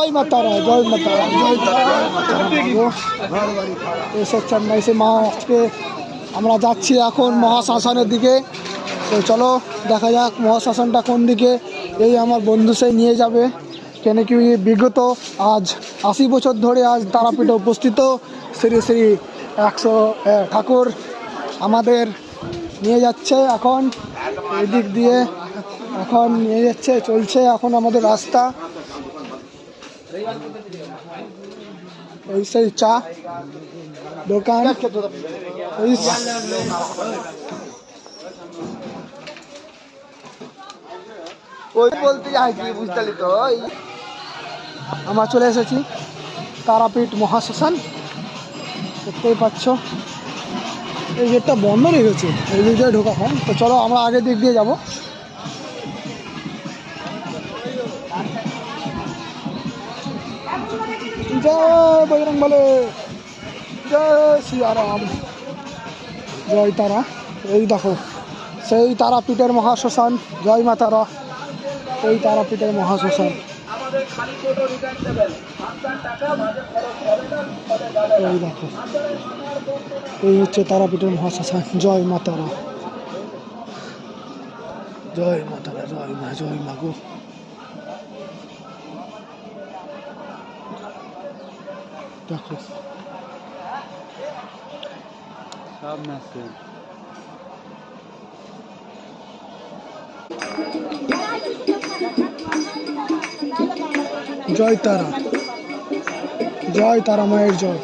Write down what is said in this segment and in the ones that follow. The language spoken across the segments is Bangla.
जय माता रा, जय माता रा, जय এসে চেন্নাই সে মা আজকে আমরা যাচ্ছি এখন মহাশ্মশানের দিকে। তো চলো দেখা যাক মহাশ্মশানটা কোন দিকে। এই আমার বন্ধু সেই নিয়ে যাবে, কেন কি বিগত আজ 80 বছর ধরে আজ তারাপীঠে উপস্থিত শ্রী শ্রী 100 ঠাকুর আমাদের নিয়ে যাচ্ছে এখন এই দিক দিয়ে, এখন নিয়ে যাচ্ছে, চলছে এখন আমাদের রাস্তা। এই সেই চা দোকান, ওই বলতে যাই কি বুঝতে তো। আমরা চলে এসেছি তারাপীঠ মহাশ্মশান, দেখতেই পাচ্ছ। এই গেটটা বন্ধ হয়ে গেছে, এই দিক দিয়ে ঢোকা হয়। তো চলো আমরা আগের দিক দিয়ে যাবো। জয় বজরং বলে, জয় শ্রীরাম, জয় তারা। এই দেখো সেই তারাপীঠের মহাশ্মশান, জয় মা তারা। এই তারাপীঠের মহাশ্মশান, এই দেখো এই হচ্ছে তারাপীঠের মহাশ্মশান। জয় মা তারা, জয় মা তারা, জয় মা, জয় মা গো। দেখো জয় তারা, জয় তারা মায়ের জয়।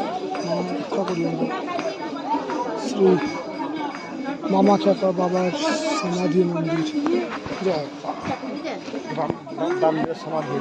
শ্রী মামা খেপা বাবার সমাধি মন্দির, জয় সমাধি।